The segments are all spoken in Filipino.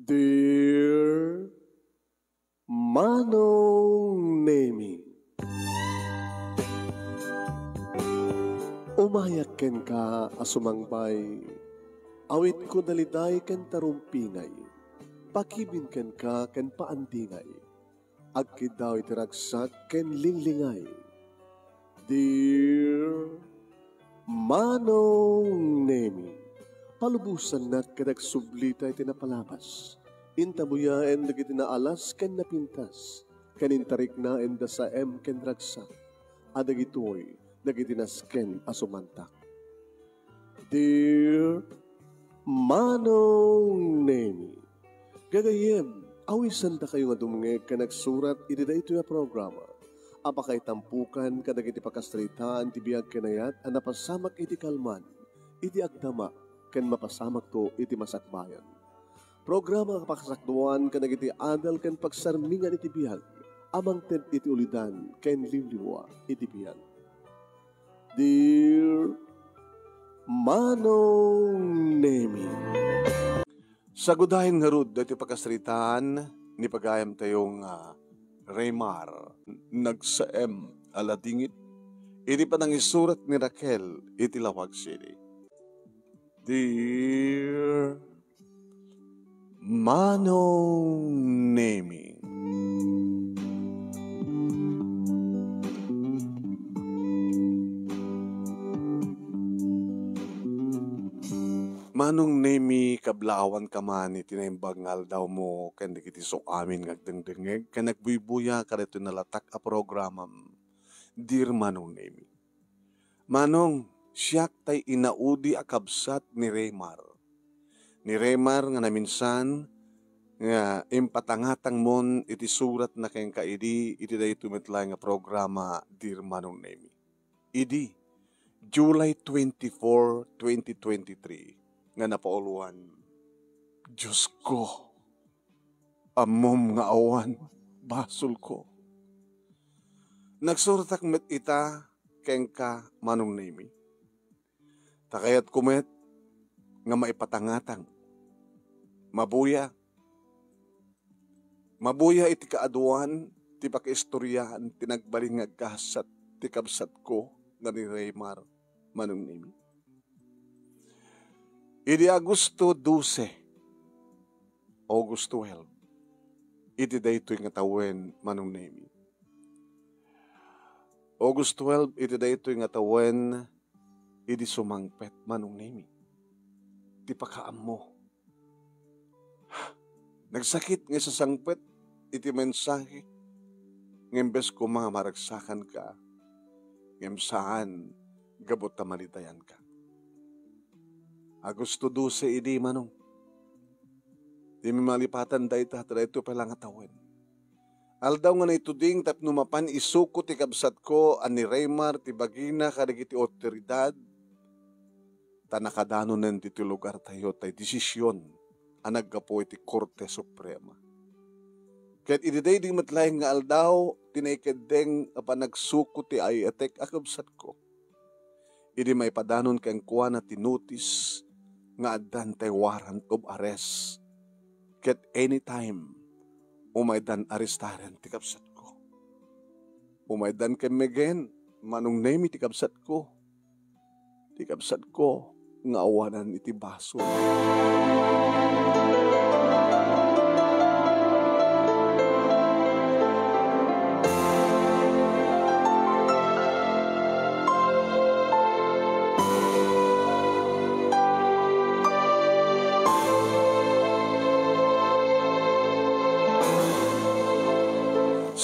Dear Manong Nemi, umayak ken ka asumangbay, awit ko daliday ken tarumpingay, pakibin ken ka ken paandingay, agkid daw itiragsak ken linglingay. Dear Manong Nemi, palubusan na kadag sublita iti napalabas. Intabuyaen dagiti naalas ken napintas. Kanintarik na enda sa ken ragsak. Adagitoy dagiti nasken asumantak. Dear Manong Nemi, gagayem, awisan da kayo nga dumngeg ka nagsurat iti daytoy a programa. Apakay tampukan kadagiti pakastritaan ti biag kenayat a napasamak iti kalman, iti agdama, ken mapasamak to iti masakbayan. Programa kapakasakduan kadagiti adal ken pagsarmingan iti biag, amang ted iti ulidan ken liwliwa iti biag. Dear Manong Nemi, sagudahin nga rod iti pakasritaan ni pagayam tayong Raymar nagsaem aladingit iti panang isurat ni Raquel iti Lawag City. Dear Manong Nemi, Manong Nemi, kablawan ka man iti naimbangal daw mo ken dagiti so amin ngagdengdengeg ken nagbuybuya kadto nalatak a programam. Dear Manong Nemi, Manong, siyak tay inaudi a kabsat ni Raymar. Ni Raymar nga naminsan nga impatangatang mon iti surat na kayang kaidi iti dahi tumitlay nga programa Dear Manong Nemi. Idi, July 24, 2023 nga napauluan. Diyos ko, amom nga awan, basol ko. Nagsuratak met ita keng ka Manong Nemi. Takayat kumet nga maipatangatang. Mabuya iti kaaduan, ti pakaistoryahan, tinagbaling nga gasat, ti kabsat ko nga ni Raymar Manong Nemi. Idi Agosto 12, August 12, iti daytoy nga tawen Manong Nemi. August 12, iti daytoy nga tawen, idi sumangpet Manong Nemi. Ti pakaam mo. Nagsakit nga sa sangpet, iti mensahe, ngembes ko mga maragsakan ka, ngemsaan, gabot na malitayan ka. Agosto 12, idi Manong. Di mi malipatan da ita, ito palang atawen. Aldaw nga na ituding tapnumapan isuko ti kabsat ko, ani Raymar, ti bagina, kadagiti otoridad, tanakadanon ng ti lugar tayo, tay desisyon, anaggapo iti Korte Suprema. Kahit ididay di matlayang nga aldaw, tinaikadeng panagsuko ti ay atek akabsat ko. Idi may padanon kang kuha na tinutis, nga adan tay warrant of arrest. Ket anytime, umaydan arrestaren ti kabsat ko. Umaydan kay Megen, Manong Nemi ti kabsat ko. Ti kabsat ko, nga awanan iti baso.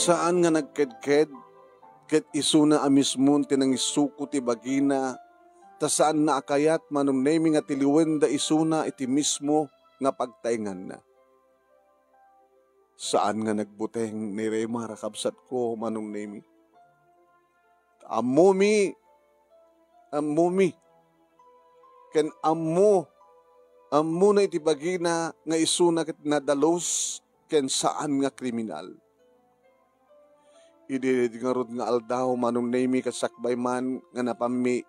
Saan nga nagkedked, ket isuna amismon tinang isuko ti bagina, ta saan na akayat Manong Nemi nga tiliwen da isuna iti mismo nga pagtaingan na. Saan nga nagbuteng ni Raymar kabsat ko Manong Nemi. Amumi, ken ammo na iti bagina nga isuna ket nadalos ken saan nga kriminal. Idi nga rod nga aldaw Manong Nemi kasakbay man nga napami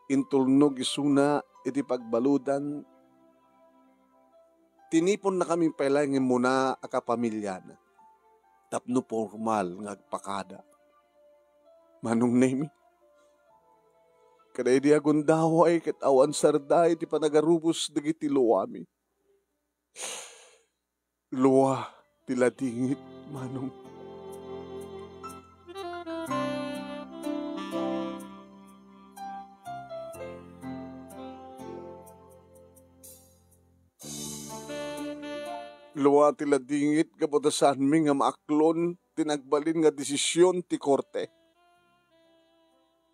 intulnog isuna iti pagbaludan tinipon na kaming pailangin muna a kapamilya na. Tapno formal nga agpakada. Manong name, kada di agundaway ket awan sarday ti panagarubos dagiti luwami. Luwa tila dingit manong. Luwa tila dingit kaputasan mi nga maaklon tinagbalin nga desisyon ti korte.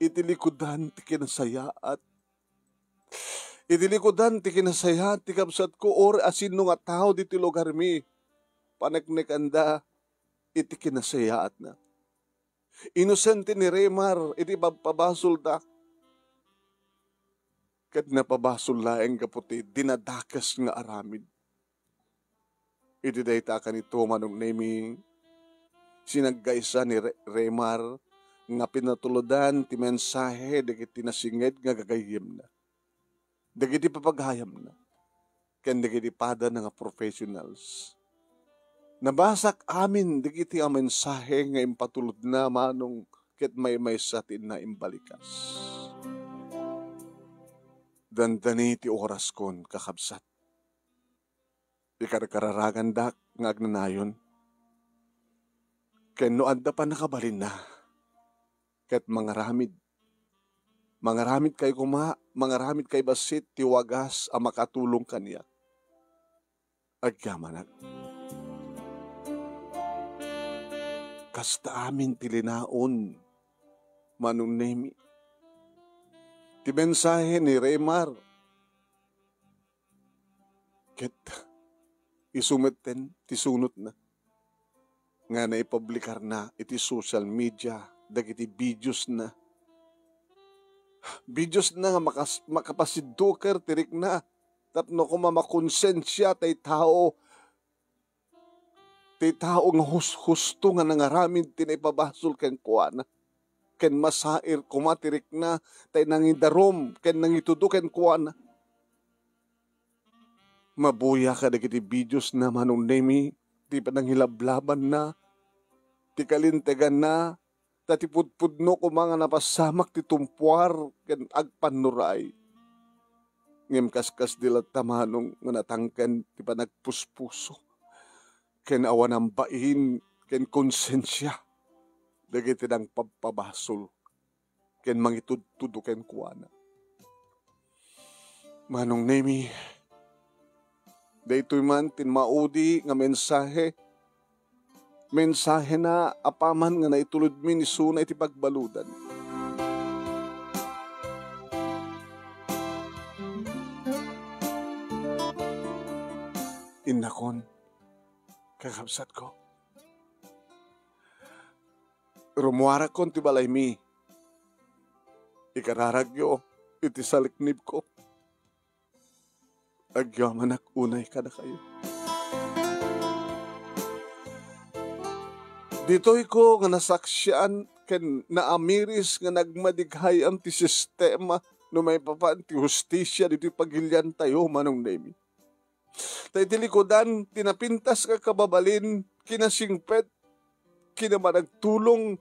Itilikudan ti kinasayaat. Itilikudan ti kinasayaat ti kapsat ko or asino nga tao diti lugar mi. Panagnikanda iti kinasayaat na. Inosente ni Remar iti pabasol da. Kat napabasol laeng kaputi dinadakas nga aramid. Iti dayta kanito manong nemi sinaggaysa ni Remar nga pinatuludan ti mensahe dagiti nasinged nga gagayem na. Dagiti papaghayam na. Ken dagiti pada nga professionals. Nabasak amin dagiti ang mensahe nga impatulod na manong ket may satin na imbalikas. Dandani ti oras kon kakabsat. Ikararagan dak nga agnanayon. Ken no adda pa nakabalin na. Ket mangaramid kay kuma, mangaramid kay basit ti wagas a makatulong kaniya. Agyamanag. Kasta amin tilinaon manong nemi. Ti mensahe ni Remar. Ket isumeten ti sunot na. Nga naipublikar na iti social media, dagiti videos na. Videos na nga makapasiduker tirik na. Tapno kuma makonsensya tay tao. Tay tao nga husto nga nangaramid tinaipabasol ken kuana. Ken masair kumatirik na tay nangidarom ken nangitudo ken kuana. Mabuya ka dagiti videos na manong nemi, ti pananghilablaban na, ti kalintegan na, tati pudpudno ko mga napasamak ti tumpuar, ken agpanuray. Ngem kaskas dilat tamanong nga natangken ti panagpuspuso, ken awan ang bain, ken konsensya, dagiti nang pagpabasol, ken mangitudtudo ken kuana. Manong nemi, daytoy man tinmaudi nga mensahe na apaman nga naitulod mi ni Suna iti pagbaludan. Innakon, kakabsat ko. Rumuara kon ti balay mi. Ikararagyo iti saliknib ko. Agyamanak unay ka na kayo. Dito'y ko nga nasaksyan ken naamiris nga nagmadighayam ti sistema no may papan ti hustisya dito'y pagilyan tayo manong nemi. Tay tilikodan tinapintas ka kababalin kinasingpet kinamanagtulong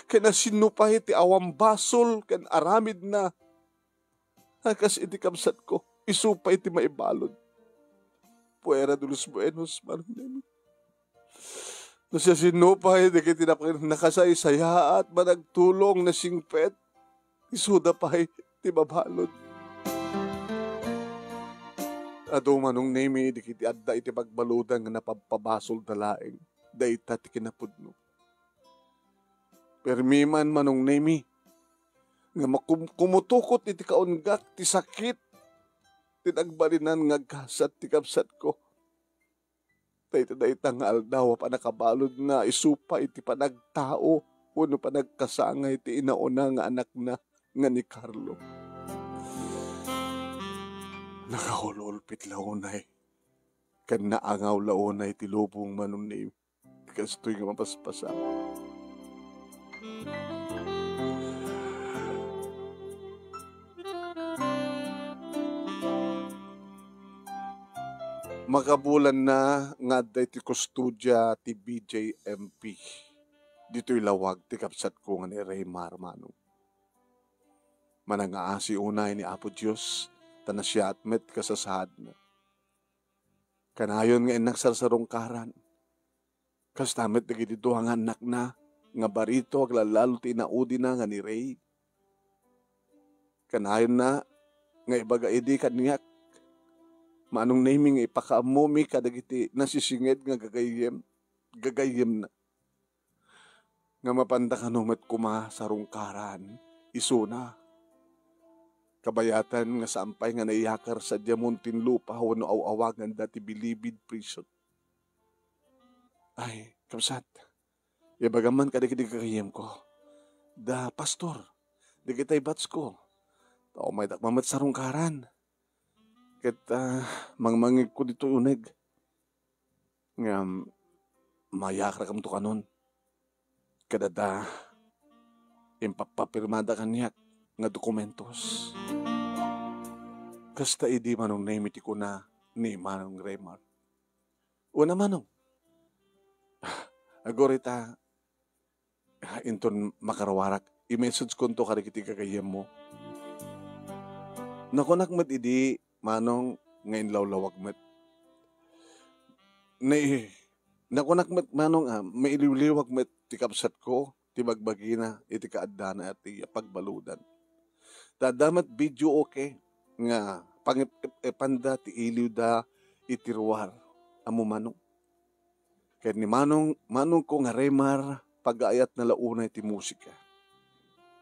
kinasinupay ti awang basol ken aramid na. Hakas iti kamsat ko, isupay iti maibalod. Puera dulos buenos, manong nemi. No siya sinupay, di kiti nakasay-saya at managtulong na singpet, isuda pa'y ti mabalod. Ado manong nemi, di kiti adda iti pagbaludan nga napapabasol dalaeng, dayta ti kinapudno. Permiman manong nemi, nga kumutukot iti kaunggak ti sakit ti nagbalinan nga gasat ti kapsat ko. Dayta nga aldaw pa nakabalod na isupa iti panagtao uno panagkasangay ti inauna nga anak na nga ni Carlo. Nakahululpit launay kan naangaw launay ti lubong manong ni kastoy nga mapaspasa. Makabulan na nga day ti kustudya ti BJMP. Dito'y lawag ti kapsat ko nga ni Raymar Manong. Manangaasi unay ni Apo Diyos, tanasya at met kasasad na. Kanayon nga inak sarsarong karan. Kastamit na gitito ang anak na, nga barito aglalalo ti inaudi na nga ni Ray. Kanayon na, nga ibaga idi kaniyak. Manong naming ipakaamumi kadagiti nasisinged nga gagayem na. Nga mapanda kanumat kuma sa rungkaran, isuna. Kabayatan nga sampay nga naiyakar sa Diamontin Lupa wano awawagan dati bilibid prison. Ay, kapsat, ibagaman kadagiti gagayem ko. Da pastor, di kita'y bats ko. Tao may dakmamat sa rungkaran. Ket mangmangig ko dito uneg. Nga mayakra kam to kanon. Kadada impapapirmada kanyak nga dokumentos. Kasta idi manong naimiti ko na ni Manong Raymar. Una manong. Agorita inton makarawarak. I-message ko to karikiti kagayem mo. Nakunak mat idi manong ngayon lawlawag mat. Nakunak mat manong mailiwliwag mat ti kapsat ko, ti bagbagi na, iti kaadana at ti pagbaludan. Tadamat video okay, nga pangipanda ti iliw da itirwar, amo manong. Kaya ni manong ko nga Raymar, pag-aayat na launay ti musika.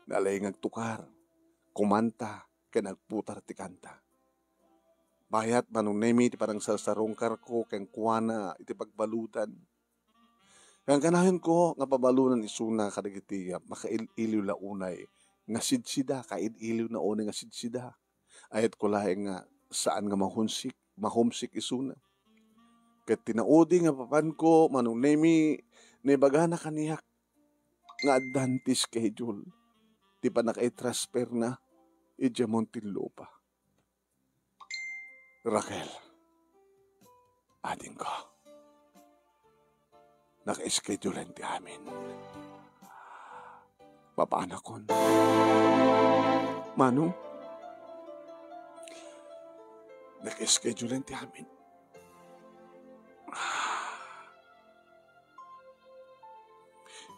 Nalay ngagtukar, kumanta, kaya nagputar ti kanta. Bayat manong nemi ti parang sarsarongkar ko, kaya kuwana iti pagbaludan. Kaya kanahin ko nga pabalunan isuna kadagiti makailiw launay nga sidsida, kailiw na unay nga sidsida. Ayat ko laeng nga saan nga mahumsik isuna. Kat tinaudi nga papan ko manong nemi nibagana kaniyak nga advantage schedule. Di pa nakaitransfer na Diamontin Lupa. Raquel, ading ko. Naka-schedule ti amin. Papanakon. Manong, naka-schedule ti amin.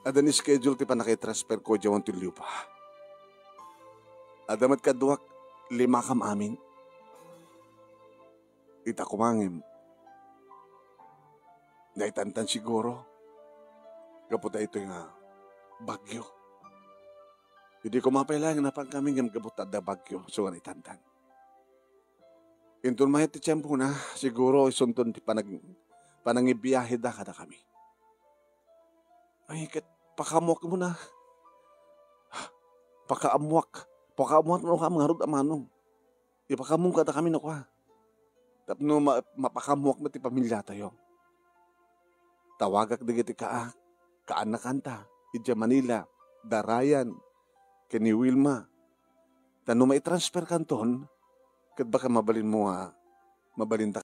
Adan schedule ti pa nakitransfer ko Diamontin Lupa. Adamat kaduak 5 kam amin. Ita kumangim. Naitantan siguro. Kaputa ito yung bagyo. Hindi ko mapailang na pang kami ng kaputa da bagyo. So, naitantan. Intun mahit ti tiyempo na, siguro isuntun ti panangibiyahe da kada kami. Ay, pakamuak mo na. Pakaamuak mo ka mga rod amanong. Ipakamung kada kami na kwa. Tapno mapakamuak mo ti pamilya tayo. Tawagak digiti kaanakanta, idya Manila, Darayan, kini Wilma. Tano may transfer kanton, kat baka mabalin mo mabalinta.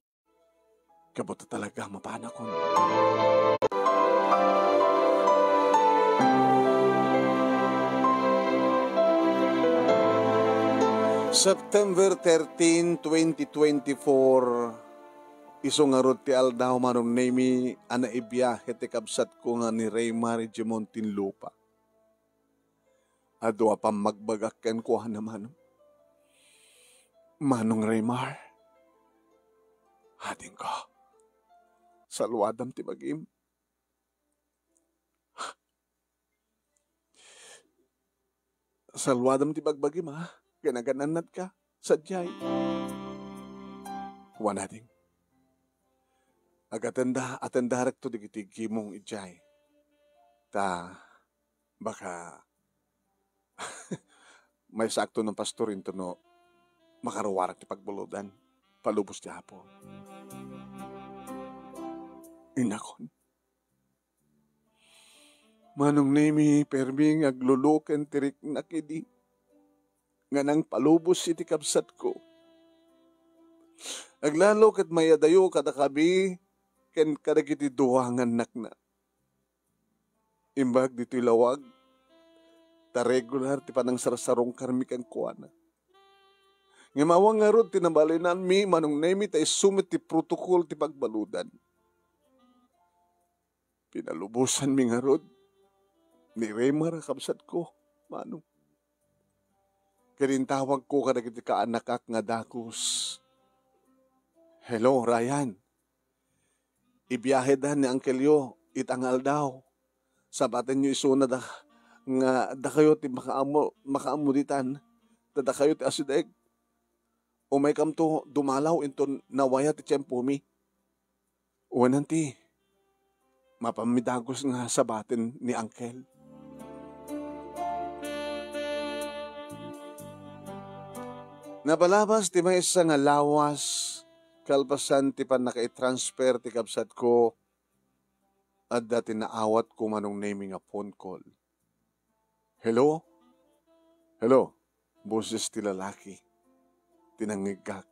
Kabuta talaga mapanakon. September 13, 2024, iso nga rod ti aldaw manong nemi ana ibiyahe ti kabsat ko nga ni Raymar Diamontin Lupa. Ado pa magbagak ken ko naman. Manong Raymar, hading ko. Salwadam ti bagim. Salwadam ti bagbagim ha. Ganagananat ka. Sadyay. Wanading. Atendarak to digiti gimong ijay. Baka may sakto ng pastor into no makarawarak ti pagbuludan. Palubos ti hapon. Inakon. Manong nemi perming agluluken tirik nakidi. Nga nang palubos iti kabsat ko. Aglalo kat mayadayo kada kabi, ken kada kiti duwangan nak na. Imbag dito ilawag, ta regular ti panang sarasarong karmi kang kuana. Ngimawang nga rod, tinabalinan mi, manong nemi tayo sumit ti protokol ti pagbaludan. Pinalubusan mi nga rod, ni Raymar kabsat ko, manong. Kinintawag ko kada kiti kaanakak nga dakos. Hello, Ryan. Ibiyahedan ni Uncle Yo, itangal daw. Sabatin nyo isuna da, nga da kayo ti makaamuditan, da kayo ti asidaig. O may kamto dumalaw into nawaya ti tiyempo mi. O nanti, mapamidagos nga sabatin ni Uncle. Nabalabas ti may isa nga lawas, kalpasan ti pan naka-transfer ti kabsat ko, at dati naawat ko manong naming a phone call. Hello? Hello? Boses ti lalaki. Tinangigak.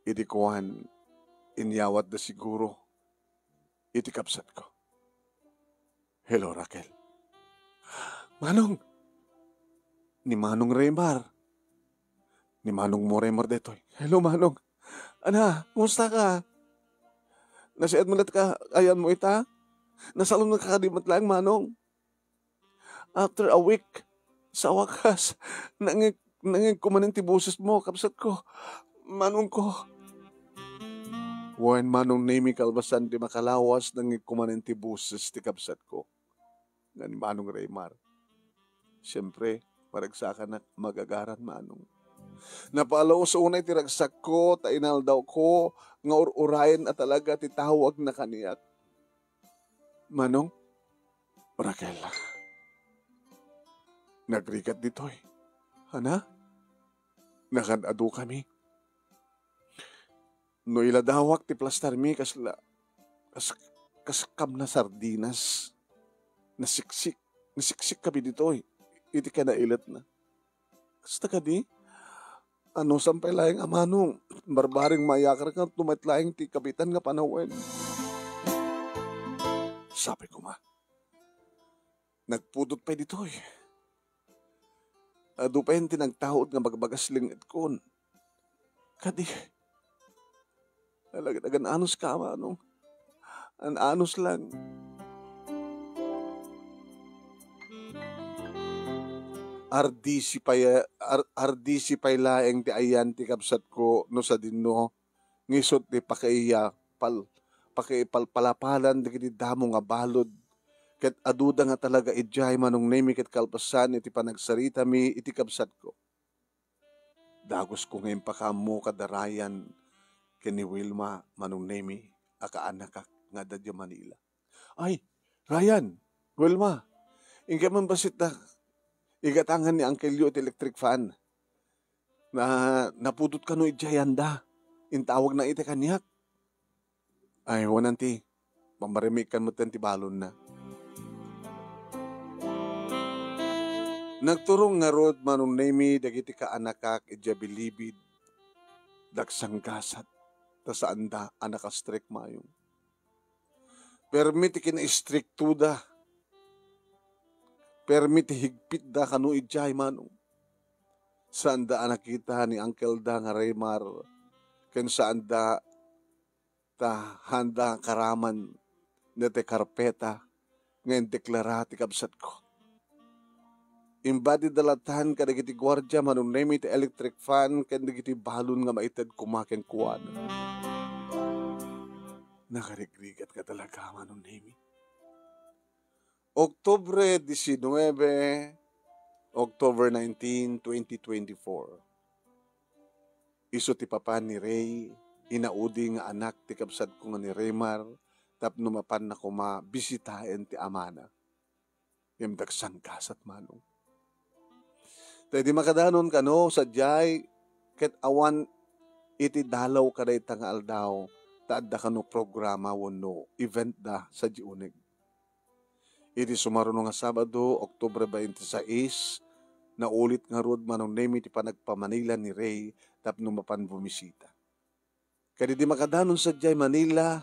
Iti kuhan, inyawat na siguro. Iti kapsat ko. Hello, Raquel. Manong! Ni Manong Raymar. Ni Manong mo Raymar detoy. Hello, Manong. Ana, kumusta ka? Nasiad mo ka, ayan mo ita? Nasalong na kakadimat lang, Manong. After a week, sa wakas, nanging kumanin ti boses mo, kapsat ko. Manong ko. Wan Manong nami kalbasan ti makalawas, nanging kumanin ti boses ti kapsat ko. Nga ni Manong Raymar. Siyempre, paragsakan na magagaran, Manong. Napalaw sa unay ti ragsak ko, tainal daw ko, nga urayan at talaga ti tawag na kaniyak. Manong, Raquel, nagrigat ditoy. Hana? Nakadado kami. No iladawak ti plastar mi kaskam na sardinas. Nasiksik kami ditoy. Iti ka na ilat na. Kasta ka di? Ano sampay laing amanong, barbaring mayakar ka, tumatlaing ti kapitan nga panawen. Sabi ko ma, nagpudot pa dito eh. Ado pa yung tinagtahod nga magbagas lingit kon. Kadi, alagdagan anos ka manong, an anos lang. RDC pay laeng ti ayan ti kapsat ko no sa dinno ngisot ti pakiipalpalapalan di kiti damo nga balod ket aduda nga talaga ijay manong nemi ket kalpasan iti panagsarita mi iti kapsat ko. Dagos ko ngayon pakamo kadarayan ken ni Wilma manong nemi akaanak nga dadya Manila. Ay, Ryan, Wilma, ingka man basit na igatangan ni Uncle Yu at electric fan na napudot ka no ijayanda. Intawag na iti kanyak. Ay, wananti. Pamarimikan mo ti balon na. Nagturong nga rod manong nemi dagiti ka anakak ijabilibid dagsang gasat ta saan da anaka-strict mayong. Permiti kina-strictuda permit higpit da kanu ijay manong. Saan da nakita ni Uncle da nga Raymar, ken saan da ta handa karaman na te karpeta ngayon deklara ti kabsat ko. Imbadi dalatan kadagiti gwardya manong nemi ti electric fan ken dagiti balon nga maited kumaken kuwan. Nakarigrigat ka talaga manong nemi. October 19, October 19, 2024. Iso ti papa ni Ray, inaudi nga anak ti kabsat ko nga ni Raymar, tapno mapan na kuma bisitaen ti amana. Yung dagsang kasat manong. Tayo di makadanon ka no, sadyay, ket awan iti dalaw kaday tangal daw, taadda ka no programa wano, event da sa Diunig. Iti sumaruno nga Sabado, Oktubre 26, na ulit nga rod manong nemi ti panagpamanila ni Ray tapno mapan bumisita. Kadi di makadanon sa Jay Manila,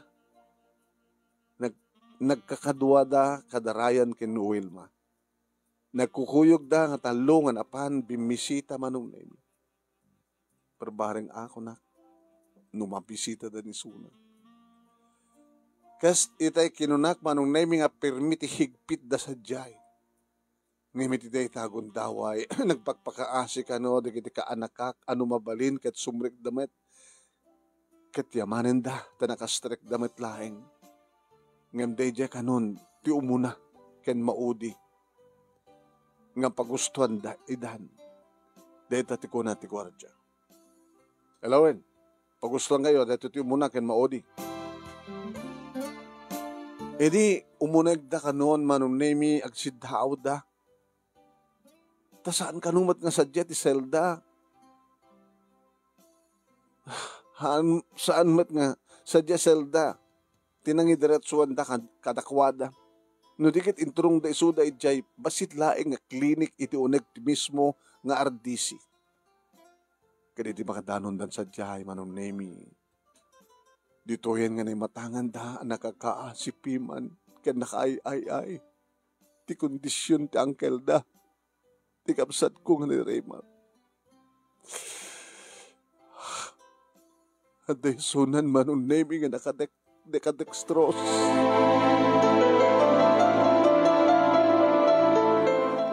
nagkakadwada kadarayan ken Wilma. Nagkukuyog da nga talungan apan bimisita manong nemi. Perbareng ako na numabisita da ni Suna. Kas itay kinunak manong nemi nga permiti higpit da sa Jay. Ngamit itay tagon daway, nagpagpakaasi ka no, di ka anakak, ano mabalin, kat sumrik damit, kat yamanin da, tanakastrek damit laeng. Ngam day dya kanon, ti umuna, ken maudi. Ngam pagustuhan da, idan. Day tati ko na ti kwarja. Helloin, pagustuhan kayo, day ti umuna, ken maudi. Edi, umunag da kanon, manong nemi, agsidhaaw da. Ta saan kanumat nga sadya ti Zelda? Saan mat nga sadya Zelda? Tinangidiretsuan da kadakwada. No dikit inturong da isuda ijay basit laeng nga klinik iti uneg mismo nga RDC. Kadi di makadanon dan sadya manong nemi. Dito yan nga na matangan da nakakaasipiman ken nakaay-ay-ay. Ti kondisyon ti angkel da. Ti kapsat ko nga ni Raymar. At day sunan manong nemi nga nakadextros.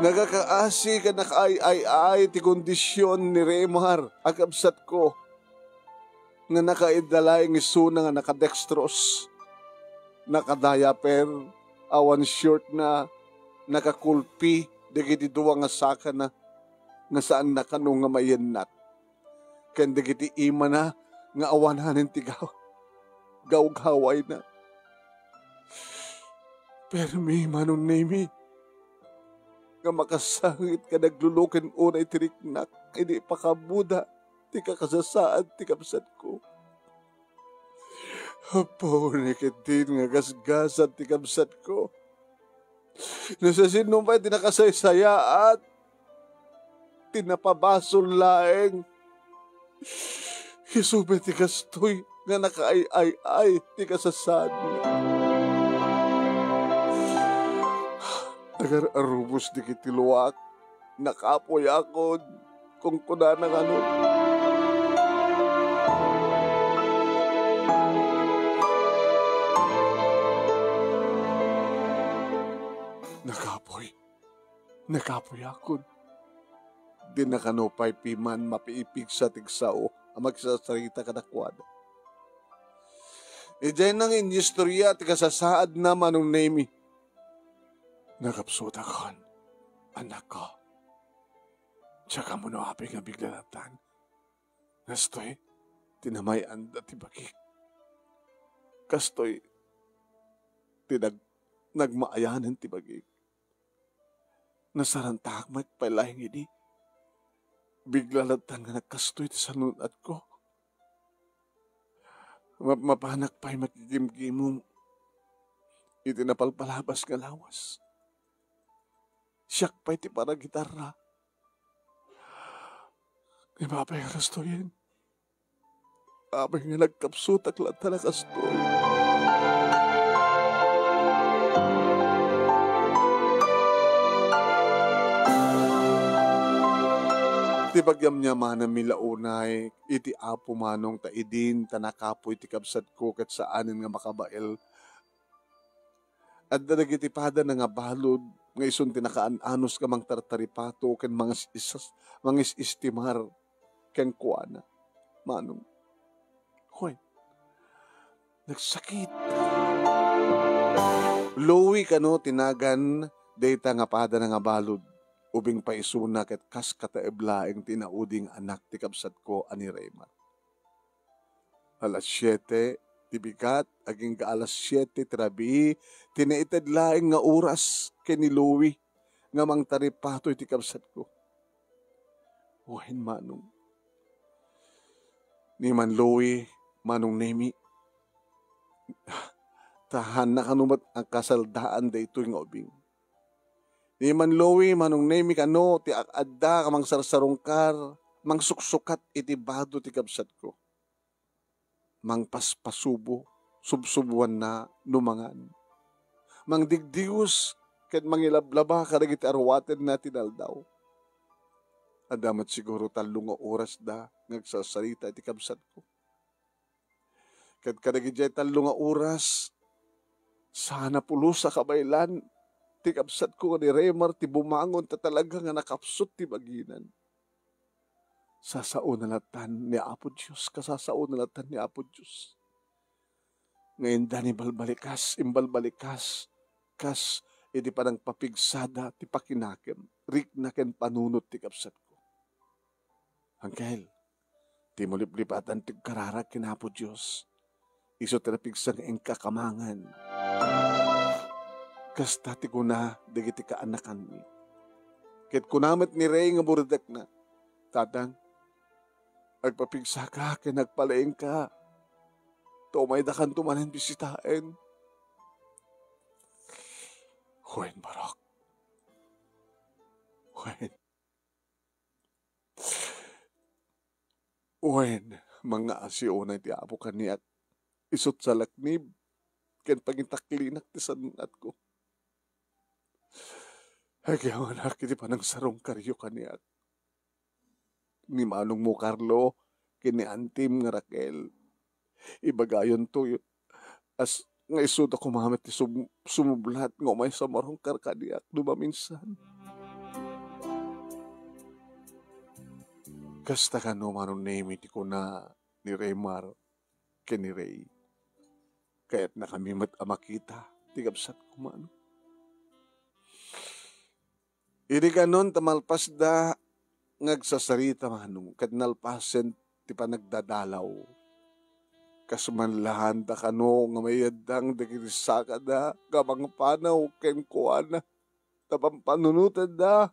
Nagakaasi ka nakaay-ay ti kondisyon ni Raymar. Ang kapsat ko nga nakaidalay ng isuna nga nakadextros. Nakadayaper, awan short na, nakakulpi, dagiti duwa nga saka na nga saan na kano nga mayenat. Ken dagiti ima na nga awanan ti gawgaway na. Pero may manong nemi nga makasangit ka naglulukin unay tiriknak hindi pakabuda ti kakasasaad ti kapsat ko. Apo ni kitin nga gasgasan ti kapsat ko. Nasa sinumpay tinakasaysaya at tinapabasol laeng. Hisubay ti kastoy nga nakaay-ay-ay ti kasasad niya. Agar-arubos di kitiluak, nakapoy ako kung kuna ng ano. Nakapoy ako. Di nakanupay piman mapiipig sa tigsao ang magsasarita kadakwada. Ijay nang inyistorya ti kasasaad na manong nemi. Nakapsuta kon, anak ko. Tsaka mo no hapi nga biglalatan. Nastoy, tinamayan da ti bakik. Kastoy, nagmaayanan ti bagik. Nasarantak magpailaing ini. Bigla latang nga nagkastoy ti sanunat ko. Mapanak pa'y makikimkimong itinapalpalabas nga lawas. Siyak pa'y ti para gitarra. Ibabay nga kastoyin. Abay nga nagkapsutak lata na kastoy. Iti bagyam niya manang milaunay, iti apo manong taidin, tanakapoy ti kabsat ko kat saanin nga makabael. At dadagiti pada na nga balod, nga ison tinakaanos ka mang tartaripato, ken mga istimar, ken kuana. Manong, hoy, nagsakit. Lowi ka no, tinagan, data nga pada na nga balod. Ubing paisuna ket kas kataeblaeng tinauding anak ti kabsat ko ani Raymar. Alas 7, tibigat, aging ka alas 7, trabi, tinaitad laeng nga oras ken ni Louie, nga mang taripatoy ti kabsat ko. Wahin manong. Ni man Louie, manong nemi, tahan na kanumat ang kasaldaan da ito'y nga ubing. Ni man Louie, manong nemi kano, ti akadda kamang sarsarungkar, mang suksukat iti bado ti kabsat ko. mangpaspasubo, subsubuan na numangan. Mangdigdius, ket mangilablaba karagiti arwaten natin aldaw. Adamat siguro 3 oras da, ngagsasalita iti kabsat ko. Ket kadagiti 3 oras, sana pulos sa kabaylan, ti kabsat ko ni Raymar, ti bumangon ta talaga nga nakapsot ti baginan. Sasao na latan ni Apo Diyos, kasasao na latan ni Apo Diyos. Ngayon dani imbalbalikas, kas iti panang papigsada, ti pakinakem, rik na ken panunot ti kabsat ko. Angkel, ti muliplipatan ti kararag kinapo Diyos, iso tinapigsang engkakamangan. Kasta ti kuna, digiti kaanakan mi. Ket kunamet ni Rey nga burdak na, tatang, agpapigsa ka, ken nagpalaeng ka, tumay da kan tumanen bisitain. Huwen barok. Huwen, mga asyo na ti Apo kaniyak, isot sa laknib, ken pagintaklinak ti sanat ko. Ay kaya anak, iti panang sarong karyo kaniyak. Ni manong mo Carlo, kini antim nga Raquel. Ibagayon to yun. As nga isod ako mamet ti sumublat nga umay sa marong karkaniyak dumaminsan. Kasta ka no manong name iti ko na ni Raymar ken ni Ray. Kaya't na kami makita, tigabsat ko man. Iri ka nun tamalpas da ngagsasarita manong, kat nalpasen ti panagdadalaw. Kasumanlahan da kano nga mayadang dagirisaka da, gamang panaw ken kuana, tapampanunutan da,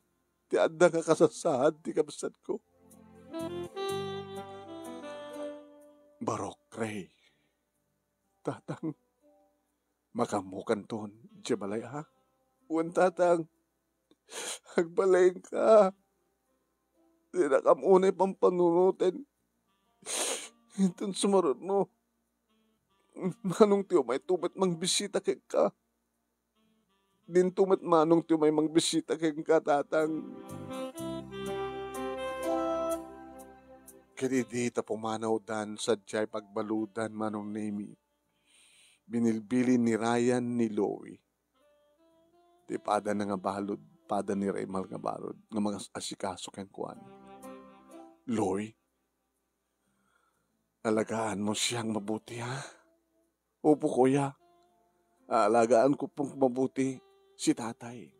ti adda nga kasasahan ti kabsat ko. Barok, Ray. Tatang, makamukan ton, jabalay ha? Uwan tatang, agbalay ka. Di na kamunay pang panunutin. Hintan sumarot mo. Manong tiyo may tumat mang bisita kay ka. Din tumat manong tiyo may mang bisita kay ka, tatang. Kadidita pumanaw dan sa jay pagbaludan manong nemi. Binilbili ni Ryan ni Louie. Di pada na nga balod, pada ni Raymal nga balod, nga mga asikaso ken kuan. Louie, alagaan mo siyang mabuti ha? Opo kuya, alagaan ko pong mabuti si tatay.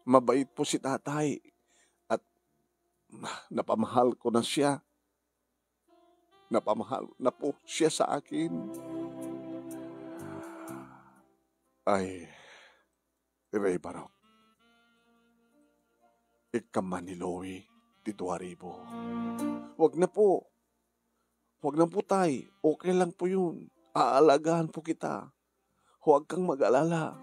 Mabait po si tatay at napamahal ko na siya. Napamahal na po siya sa akin. Ay, Ray Barok, ikaman ni Louie, ti 2,000. Wag na po. Wag na po tay. Okay lang po yun. Aalagaan po kita. Huwag kang mag-alala.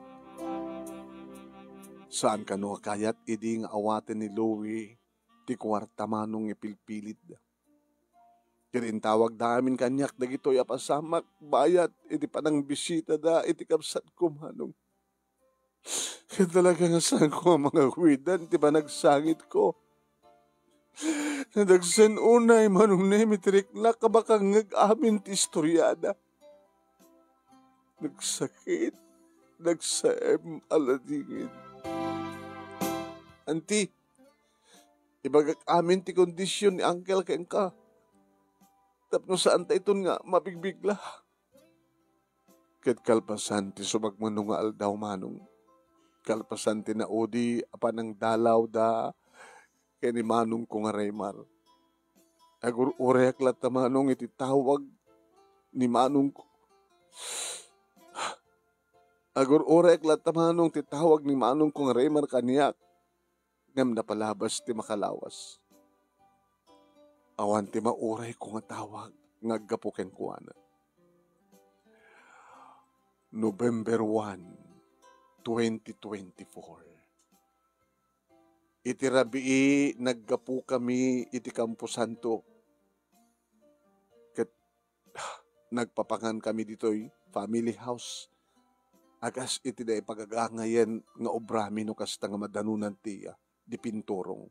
Saan ka no kayat idi nga awaten ni Louie, ti kwarta manong ipilpilit da. Kirin tawag damin kanyak dagitoy apasamak bayat iti panang bisita da iti kapsat ko manong. Kaya talaga nga saan ko ang mga huwidan ti panagsangit ko. Nadagsan unay manong nemitrik na kabakang nag-amin ti istoryada. Nagsakit, nagsaem aladingin. Anti, ibagak amin ti kondisyon ni Uncle ken ka. Tapno saan ta iton nga mabigbigla. Ket kalpasan ti sumagmano nga aldaw manong. Kalpasan ti naudi apan ang dalaw da ken ni manong ko nga Raymar. Agur orek lat manong iti tawag ni manong ko. Agur orek lat manong ti tawag ni manong ko nga Raymar kaniyak. Ngam napalabas ti makalawas. Awan ti mauray ko nga tawag, ngaggapuken kuana. November 1, 2024. Iti rabii, naggapu kami iti Campo Santo. Ket nagpapangan kami dito'y family house. Agas iti da ipagagangayan nga obrami no kasta nga madanunan tiya, di pinturong.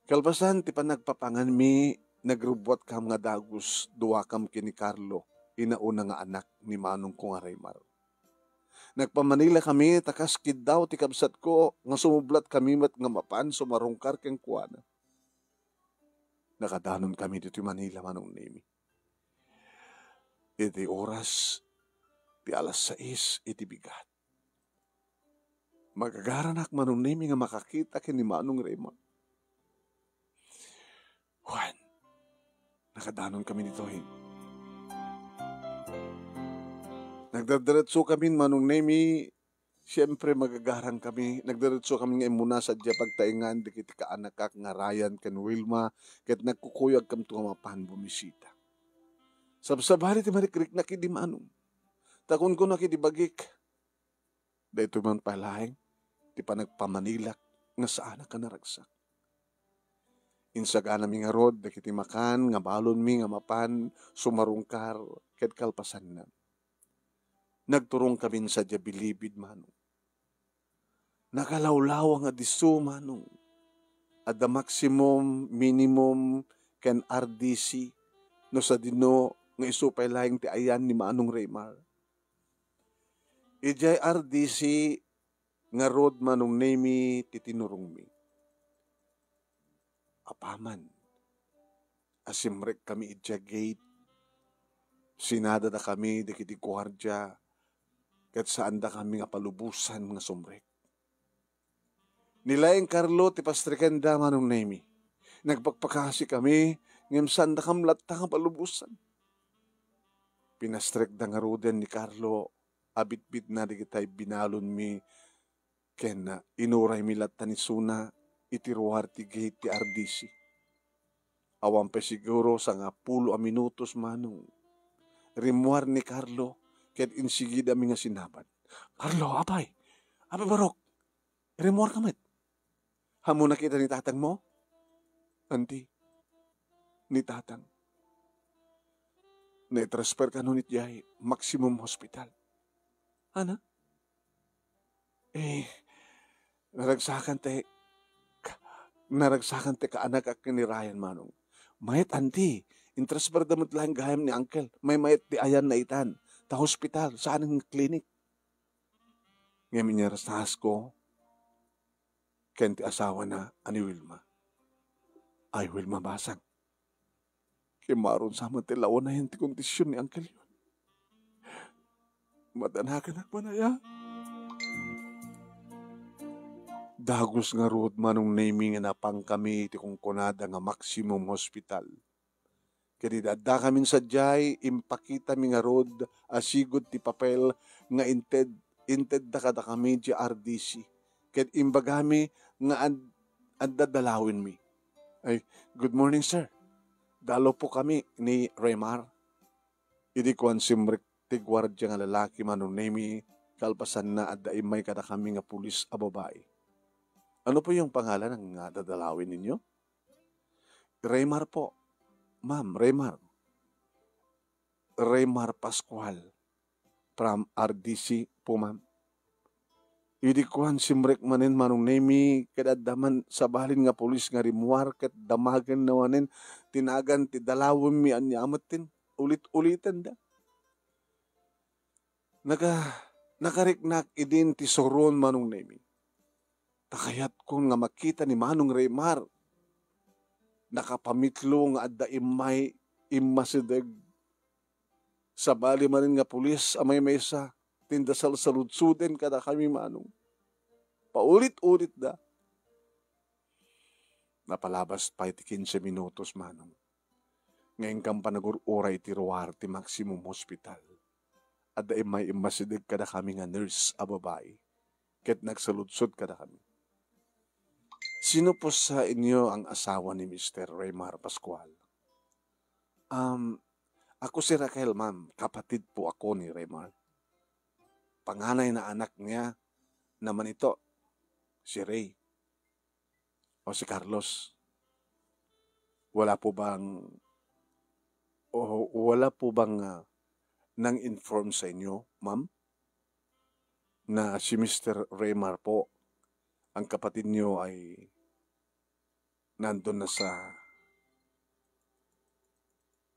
Kalbasan ti pa nagpapangan mi, nagrubwat kam nga dagus, duwa kam kini Carlo, inauna nga anak ni Manong ko nga Raymar. Nagpamanila kami, takas kid daw ti kabsat ko, nga sumublat kami mat nga mapan, sumarungkar keng kuwana. Nakadanon kami dito Manila Manong Nemi. Iti oras, ti alas 6, iti bigat. Magagaranak Manong Nemi nga makakita kini Manong Raymar. Juan, nakadanon kami dito Nagdadiretso kami Manong Nemi, siyempre magagarang kami. Nagdadiretso kami nga muna sa dya pagtaingan, di kiti kaanak kak nga Ryan ken Wilma, ket nagkukuyag kam to nga mapan bumisita. Sabsabali ti marikrik na kidi Manong. Takon ko na kidi bagik. Dahito man palahing, ti pa nagpamanilak nga saan ka naragsak. Insaga nami nga rod, dakiti makan, nga balon mi, nga mapan, sumarungkar, ket kalpasan na. Nagturong kami sa Jabilibid Manong. Nakalawlaw nga diso Manong. At the maximum, minimum, ken RDC, no sa dino, nga isupay lahing ti ayan ni Manong Raymar. Ijay RDC, nga road Manong Nemi, titinurong mi. Apaman, asimrek kami ijay gate, sinada da kami, dikiti kuhardya, ket saan da kami nga palubusan nga sumrek. Nilaing Carlo, ti pastriken da Manong Nemi. Nagpagpakasi kami, ngem saan da kamlat ta nga palubusan. Pinastrek da nga roden ni Carlo, abit-bit na di kitay binalon mi, ken inuray mi latta ni Suna, itiruar ti gate ti RDC. Awan pa siguro sa nga 10 minutos Manong. Rimuar ni Carlo, ket insigid ami nga sinaban. Carlo, apay barok, rimuar kamit. Hamo nakita ni tatang mo? Anti, ni tatang. Na-transfer ka nunit jay, maximum hospital. Ano? Naragsakan te kaanak ak ni Ryan Manong. Mayat anti, intransfer damot lang gayam ni uncle. May mayat di ayan na itan. Ta hospital, saan ang klinik? Ngayon niya rasahas ko, ken ti asawa na ani Wilma. Ay Wilma basang. Kimaron sa mga tilawan na yung kondisyon ni uncle yun. Madanakan ak manaya. Dagos nga road Manong Nemi nga napang kami ti kungkunada nga maximum hospital. Kaya da kami sa jay, impakita mi nga road, asigod ti papel nga inted da kada kami di RDC. Kaya imbagami nga andadalawin mi. Ay, good morning sir. Dalo po kami ni Raymar. Idi ko ang simrik ti gwardya nga lalaki Manong Nemi, kalpasan na at daimay kada kami nga pulis a babae. Ano po yung pangalan ng dadalawin ninyo? Raymar po. Ma'am, Raymar. Raymar Pascual from RDC po, ma'am. Idikuan simrek manin Manong Nemi, kadadaman sa balin nga polis nga rimuar, kat damagan nawanin, tinagan ti dalawin mi anyamatin, ulit-ulitan da. Nakariknak idin ti soron Manong Nemi. Takayat ko nga makita ni Manong Raymar, nakapamitlo nga adda imasideg. Sa bali manin nga pulis, amay mesa, tindasal sa ludsuden kada kami Manong. Paulit-ulit da. Napalabas pa iti 15 minutos Manong. Ngayon kang panagururay ti ruwar ti maximum hospital. Adda imasidig kada kami nga nurse a babae. Ket nagsaludsod kada kami. Sino po sa inyo ang asawa ni Mr. Raymar Pascual? Ako si Raquel, ma'am. Kapatid po ako ni Raymar. Panganay na anak niya naman ito, si Ray. O si Carlos. Wala po bang O wala po bang nang inform sa inyo, ma'am, na si Mr. Raymar po, ang kapatid niyo ay nandun na sa...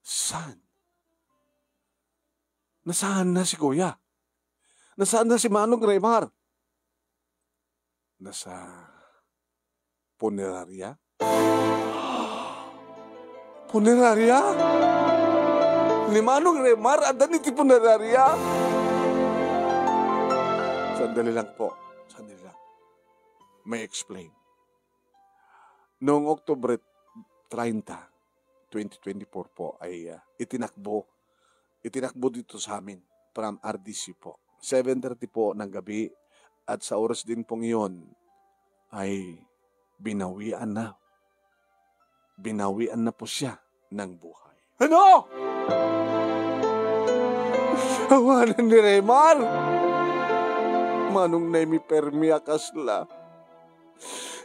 Saan? Nasaan na si Kuya? Nasaan na si Manong Raymar? Nasa punerarya? Punerarya? Ni Manong Raymar, andan iti punerarya? Sandali lang po. Sandali lang. May explain. Noong October 30, 2024 po ay itinakbo dito sa amin from RDC po. 7:30 po ng gabi at sa oras din pong iyon ay binawian na po siya ng buhay. Ano? Awanan ni Raymar. Manong Nemi Permi akasla.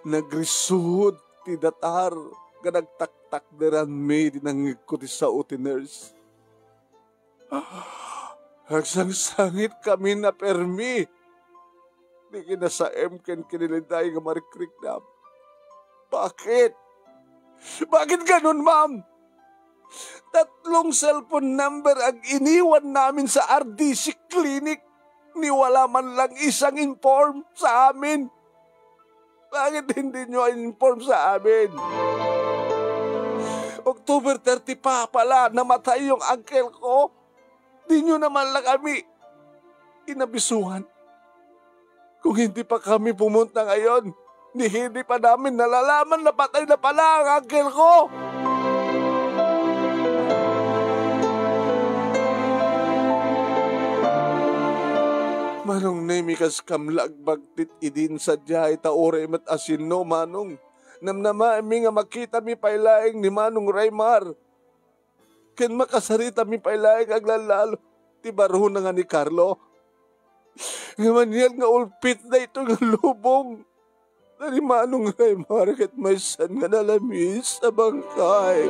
Nagrisud ti datar. Ganagtaktak deran me dinangig ko ti sa utiners. Hagsang-sangit kami na Permi. Di kina sa ken kiniliday nga marikrik na. Bakit? Bakit ganun, ma'am? 3 cellphone number ang iniwan namin sa RDC Clinic. Ni wala man lang isang inform sa amin. Bakit hindi nyo inform sa amin? October 30 pa pala namatay yung uncle ko. Di nyo naman lang kami inabisuhan. Kung hindi pa kami pumunta ngayon, hindi pa namin nalalaman na patay na pala ang uncle ko. Manong Nemi kas kamlag bagtit idin sadya ita ore mat asin no manong. Namnama mi nga makita mi pailaing ni Manong Raymar. Ken makasarita mi pailaing aglalalo. Ti barho na nga ni Carlo. Nga maniyal nga ulpit na ito nga lubong. Dari Manong Raymar ket may san nga nalamis sa bangkay.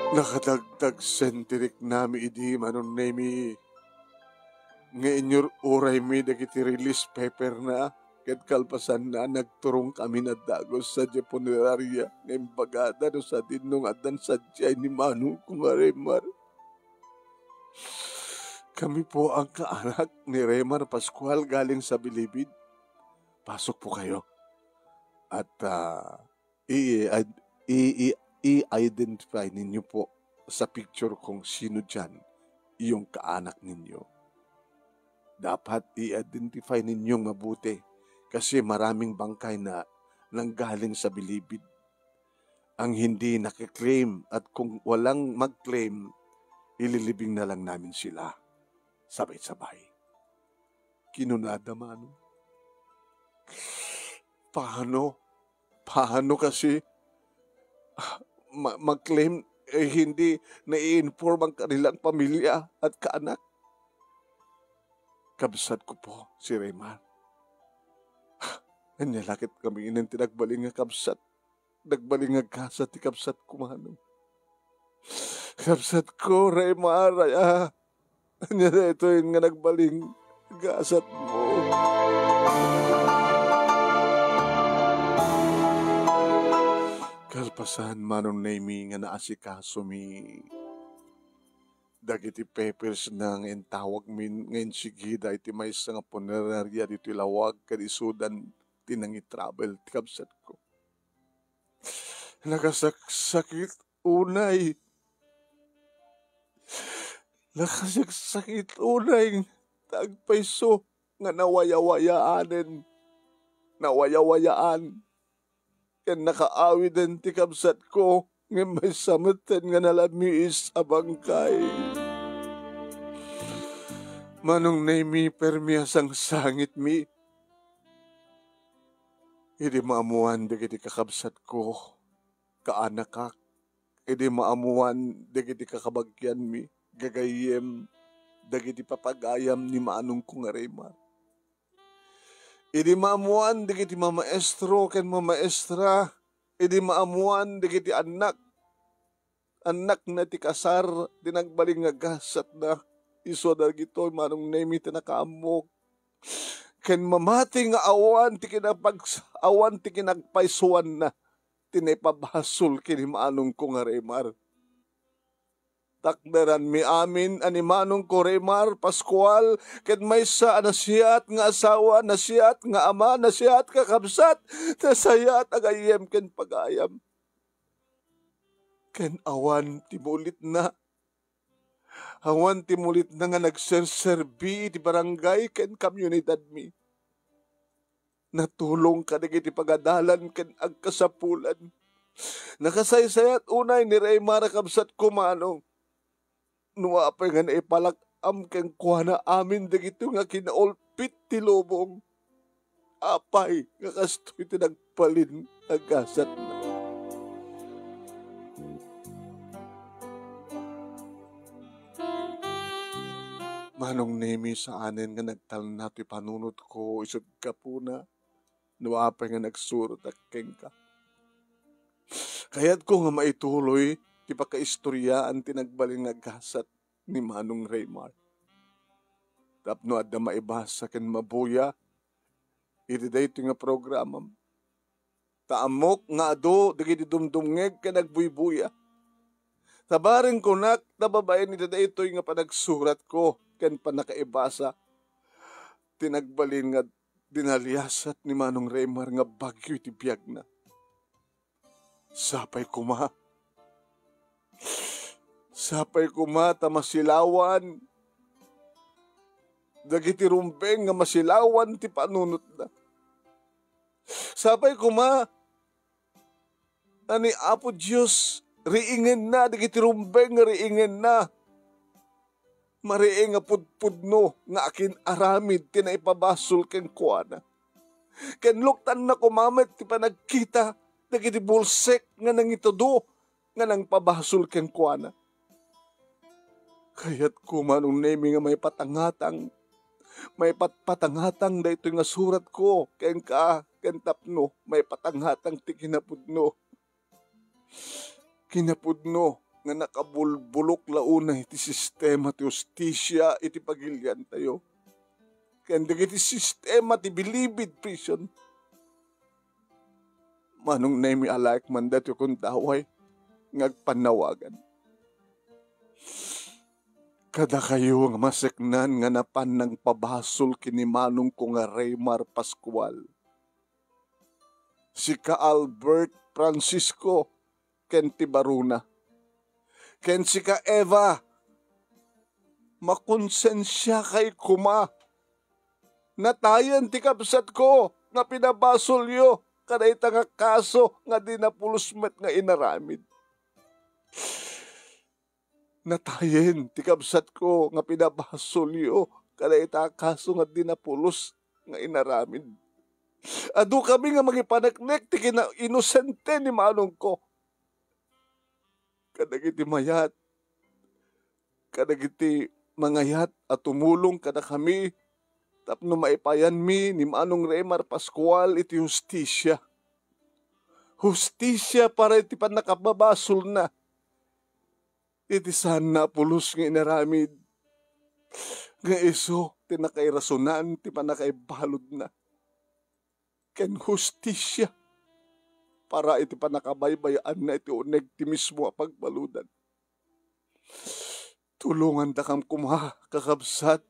Nakadagdag sentirik nami idi Manong Nemi. Nga inyor uray mi dagiti release paper na ket kalpasan na nagturong kami na dagos sa Japonerarya nga imbagada no sa dinong adan sadyay ni Manong Raymar. Kami po ang kaanak ni Raymar Pascual galing sa Bilibid. Pasok po kayo at i-identify ninyo po sa picture kung sino dyan yung kaanak ninyo. Dapat i-identify ninyong mabuti kasi maraming bangkay na nanggaling sa Bilibid ang hindi nakiklaim at kung walang mag-claim, ililibing na lang namin sila sabay-sabay. Kinunada Manong. Paano kasi mag-claim hindi na-i-inform ang kanilang pamilya at kaanak? Kabsat ko po si Raymar. Anyalakit kami inang tinagbaling nga kabsat. Nagbaling nga kasat ti kabsat ko Manong. Kabsat ko Raymar. Anyala ito yung nga nagbaling kasat mo. Kalpasan Manong Nemi nga naasikaso mi. Dagiti papers na ngayon tawag min ngayon sigida iti may nga punerarya dito ilawag kadisudan tinangi travel ti kabsat ko. Nakasaksakit unay. Nakasaksakit unay tagpaiso nga nawayawayaan. Ken nakaawi din ti kabsat ko nga may samatan nga nalamiis a bangkay. Manong Nemi permiyasang sangit mi. Hindi maamuan dagiti kakabsat ko, kaanak ka. Hindi maamuan dagiti kakabagyan mi, gagayem, dagiti papagayam ni Manong kong Raymar. Idi maamuan di kiti mamaestro ken mamaestra. Idi maamuan di kiti anak. Anak na ti kasar, di nagbaling nga gasat na. Iso dagito manong nemi ti nakaamok. Ken mamati nga awan ti kinagpaisuan na. Tinipabasol kini manong ko nga Remar. Takdaran mi amin animanong ko Remar Pascual ket maysa nasiyat nga asawa, nasiyat nga ama, nasiyat nga kabsat, nasayat agayem ken pagayam. Ken awan timulit na. Awan timulit na nga nagserserbi ti barangay ken komunidad mi. Natulong ka iti pagadalan ken agkasapulan. Nakasaysayat unay ni Remar kabsat kumanong. Nuapay nga naipalak-am ken kuana amin dagito nga kinaulpit ti lubong. Apay nga kastoy ti nagpalin agasat na. Manong nemi sa anen nga nagtalna ti panunot ko isod ka po na. Nuapay nga nagsurot akeng ka. Kaya't ko nga maituloy ti pakaistoryaan ti nagbalin nga gasat ni Manong Remar. Tapno adda maibasa ken mabuya iti dayto nga programam. Taamok nga ado dagiti dumdumngeg ken nagbuybuya. Tabaring kunak tababaen iti dayto nga panagsurat ko ken panakaibasa ti nagbalin nga dinaliasat ni Manong Remar nga bagyo iti biag na. Sapay kuma masilawan. Dagiti rumbeng nga masilawan ti panunot na. Sapay kuma ani Apo Diyos riingen na dagiti rumbeng nga riingen na. Mariing nga pudpudno nga akin aramid ti naipabasol ken kuana. Ken luktan na kumamet ti panagkita dagiti bulsek nga nangitudo nga nang pabasol ken kuana. Kaya't kumanong nemi nga may patangatang dayto nga surat ko ken ken tapno may patanghatang ti kinapudno nga nakabulbulok launay ti sistema ti hustisya iti pagilyan tayo ken dagiti sistema ti bilibid prison. Manong nemi alak man dati kong daway ngagpanawagan. Kada kayo nga maseknan nga napan ng pabasol kini Manong ko nga Remar Pascual. Si ka Albert Francisco ken ti Baruna. Ken si ka Eva. Makonsensya kay kuma. Natayan ti kabsat ko nga pinabasol yo kada ita nga kaso nga dinapulusmet nga inaramid. Natayen ti kabsat ko nga pinabasol yo kada ita kaso nga dinapulos nga inaramid. Adu kami nga magipanaknek ti inosente ni Manong ko. Kadagiti mayat, kadagiti mangayat at tumulong kada kami tapno maipayan mi ni Manong Remar Pascual iti hustisya. Hustisya para iti panakababasol na. Iti sana pulos nga inaramid. Nga iso, tinakairasunan, ti panakaibalod na. Ken hustisya, para iti panakabaybayaan na iti uneg ti mismo a pagbaludan. Tulungan da kam kuma, kakabsat,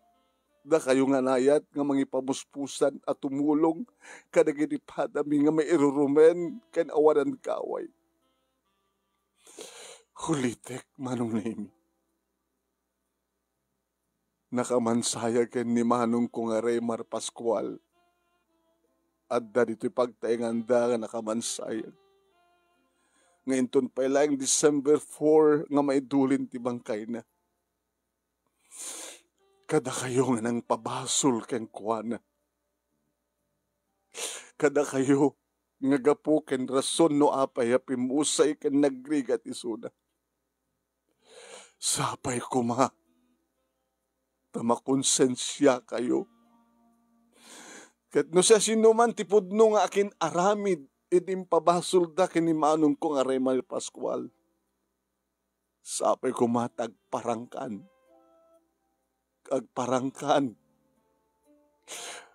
da kayo nga nayat nga mangipamuspusan at tumulong kadagiti padami nga may irurumen ken awanan kaway. Hulitek Manong nemi. Nakamansaya ken ni Manong ko nga Remar Pascual. Adda dito'y pagtainganda nga nakamansaya. Ngayon ton pa lang December 4 nga maidulin ti bangkay na. Kada kayo nga nang pabasol ken kuana. Kada kayo nga gapo ken rason no apay pimusay ken nagrigat isuna. Sapay kuma, tamakonsensya kayo. Ket no siya sinuman tipudno nga akin aramid, itim pabasol da kinimanon ko nga Remar Pascual. Sapay ko matag parangkan. Agparangkan.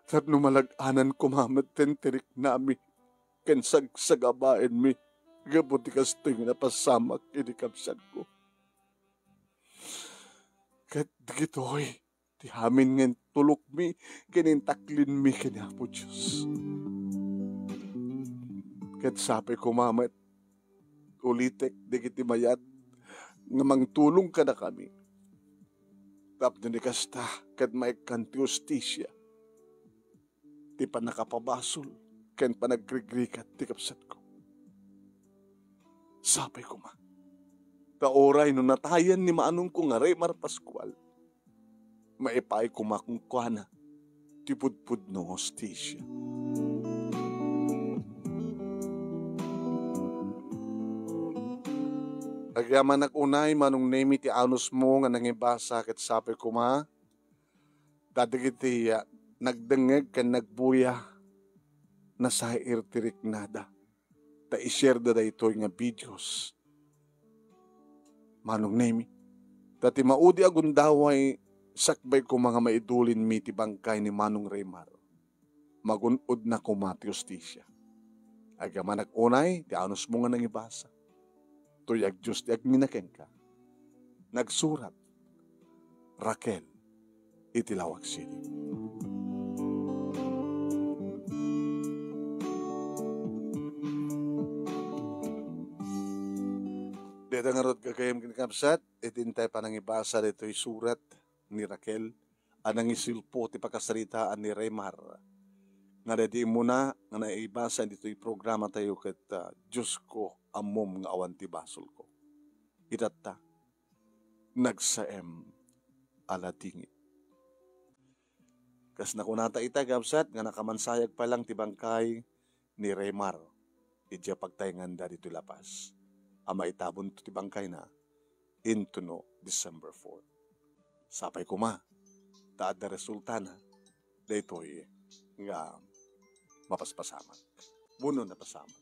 Kat numalag-anan ko mamatan tirik nami. Ken sagsagabain mi. Gabuti kastoy nga napasamak inikapsan ko. Kat digitoy. Ti hamin ngen tulok mi. Kinintaklin mi kinapo Diyos. Kat sapay ko mamat. Ulitek digiti mayat. Nga mangtulong ka na kami. Tapno ni kasta, kat maikan ti justisya. Ti pa nakapabasol, ken pa naggrigrikat ti kapsat ko. Sapay ko ma. Taoray no natayan ni maanong ko nga Remar Pascual. Maipay ko kung kuana, ti pudpud no justisya. Agyaman nakunay manong name ti anus mo nga nangibasa ket sapay ko ma. Dadigiti nagdengeg ken nagbuya na sa irtirik nada. Ta ishare da itoy nga videos. Manong name. Dati maudi agundaway sakbay ko mga maidulin mi ti bangkay ni Manong Remar. Magunod na ko ma ti justisya. Agyaman nakunay ti anus mo nga nangibasa. Tuyag Diyos ti agminaken ka. Nagsurat, Raquel, Itilawag City. Dito nga rod kakayam kinikapsat, itintay pa nang ibasa dito'y surat ni Raquel, anang isilpo ti pakasaritaan ni Remar. Nga dadi mo na, nga naibasa dito'y programa tayo kat Diyos ko, amom nga awan ti basol ko. Itata, nagsaem alatingit. Kas nakunata ita gabsat, nga nakamansayag pa lang ti bangkay ni Remar. Idya pagtayngan da dito lapas. Ama itabon to ti bangkay na, into no December 4. Sapay ko ma, taad na resulta na, da ito'y nga mapaspasamak. Buno na pasamak.